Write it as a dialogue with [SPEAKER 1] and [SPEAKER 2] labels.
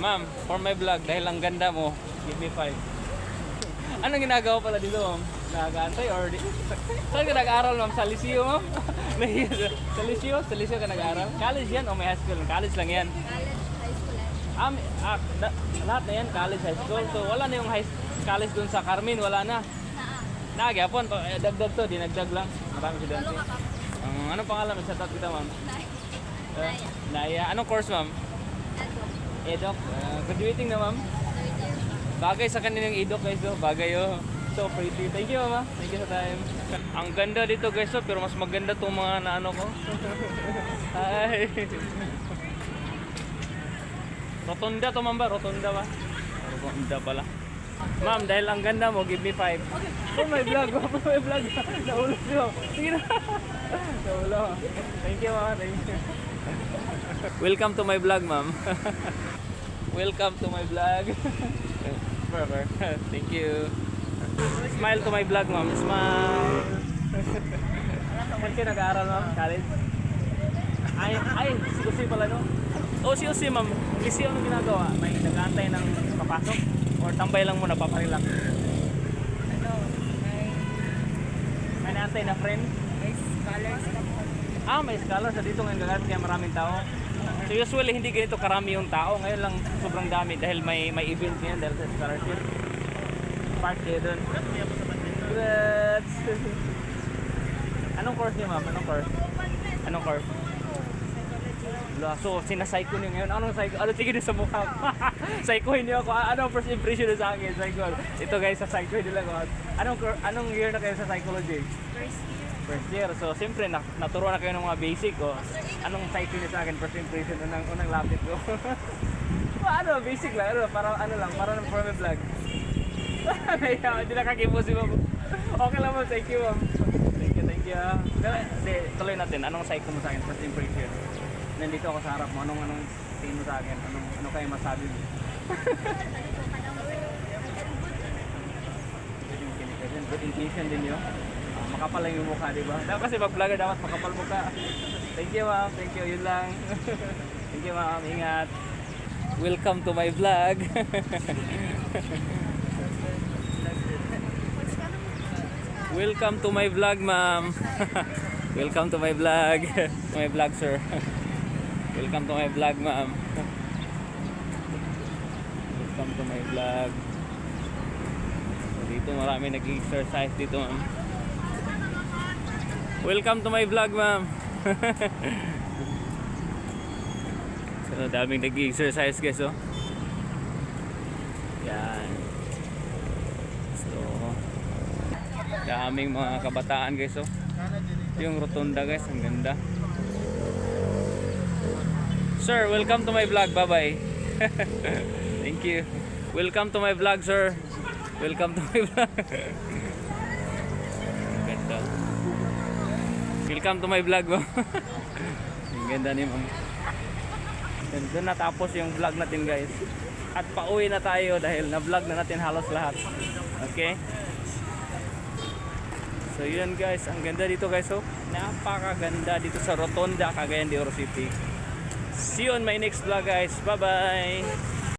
[SPEAKER 1] Ma'am, for my vlog, dahil ang ganda mo, give me 5. Anong ginagawa pala dito, ma'am? Nag-aantay or di? Saan ka nag-aaral, ma'am? Sa Liceo, ma'am? Sa Liceo? Sa Liceo ka nag-aaral? College yan o may high school? College lang yan.
[SPEAKER 2] College, high school lang.
[SPEAKER 1] Lahat na yan, college, high school. So, wala na yung college dun sa Carmen, wala na. Nagyapon, dagdag to, dinagdag lang. Marami siya dito. Anong pangalan? Shout-out kita, ma'am.
[SPEAKER 2] Naya.
[SPEAKER 1] Naya. Anong course, ma'am? Edok. Graduating na, ma'am.
[SPEAKER 2] Third year pa.
[SPEAKER 1] Bagay sa kanilang edok, guys. Oh. Bagay, oh. So pretty. Thank you, mama. Thank you sa time. Ang ganda dito, guys. Oh, pero mas maganda itong mga naano ko. Hi. Rotonda to, ma'am ba? Rotonda ba? Rotonda pala. Ma'am, dahil ang ganda mo, give me 5. Okay. For my vlog. For my vlog. Naulo siyo. Sige na. Naulo. Thank you, mama. Thank you. Welcome to my vlog, ma'am. Welcome to my vlog. Forever. Thank you. Smile to my vlog, ma'am. Smile. Saan kayo nag-aaral, ma'am? College? Ay, si Jose pala, no? Oh, si Jose, ma'am. Kasi anong ginagawa? May nag-aantay ng papasok? Or tambay lang muna, paparil lang?
[SPEAKER 2] Ano,
[SPEAKER 1] May naantay na friend?
[SPEAKER 2] may scholars ka po.
[SPEAKER 1] May scholars sa dito ngayon gagat kaya maraming tao. So usually hindi ganito karami yung tao. Ngayon lang sobrang dami dahil may event ngayon dahil sa scholarship. Part kayo dun. Congrats! Anong course niyo, ma'am? Anong course? Anong course? So, sinasayko niyo ngayon. Anong psycho? Ano tingin niyo sa mukha? Psychohin niyo ako. Anong first impression niyo sa akin? Psycho. Ito guys, sa psycho nila ko. Anong year na kayo sa psychology?
[SPEAKER 2] First year.
[SPEAKER 1] First year. So, siyempre, naturuan na kayo ng mga basic. Oh. Anong psycho niyo sa akin? First impression, unang lapit ko. Basic lang. Para for my vlog. Hindi nakakipo si ma'am. Okay lang, ma'am. Thank you, ma'am. Thank you. Hindi, tuloy natin. Anong psycho mo sa akin? First impression. Nandito ako sa harap mo. Anong tingin mo sa akin? Ano kayo masabi mo? Good intention din yun. Makapal lang yung mukha, di ba? Kasi pag-vlogger dapat makapal mukha. Thank you, ma'am. Thank you. Yun lang. Thank you, ma'am. Ingat. Welcome to my vlog. Welcome to my vlog, ma'am. Welcome to my vlog. My vlog, sir. Welcome to my vlog, ma'am. Welcome to my vlog. So, dito marami nag-exercise dito, ma'am. Welcome to my vlog, ma'am. So, daming nag-exercise, guys, oh. Yan. So, daming mga kabataan, guys, oh. Yung rotunda, guys, ang ganda. Sir, welcome to my vlog. Bye-bye. Thank you. Welcome to my vlog, sir. Welcome to my vlog. Ganda. Welcome to my vlog, oh. Ang ganda ni ma'am. Doon natapos yung vlog natin, guys. At pauwi na tayo dahil na-vlog na natin halos lahat. Okay? So yun, guys, ang ganda dito, guys. Oh, napakaganda dito sa Rotonda, Cagayan de Oro City. See you on my next vlog, guys. Bye bye.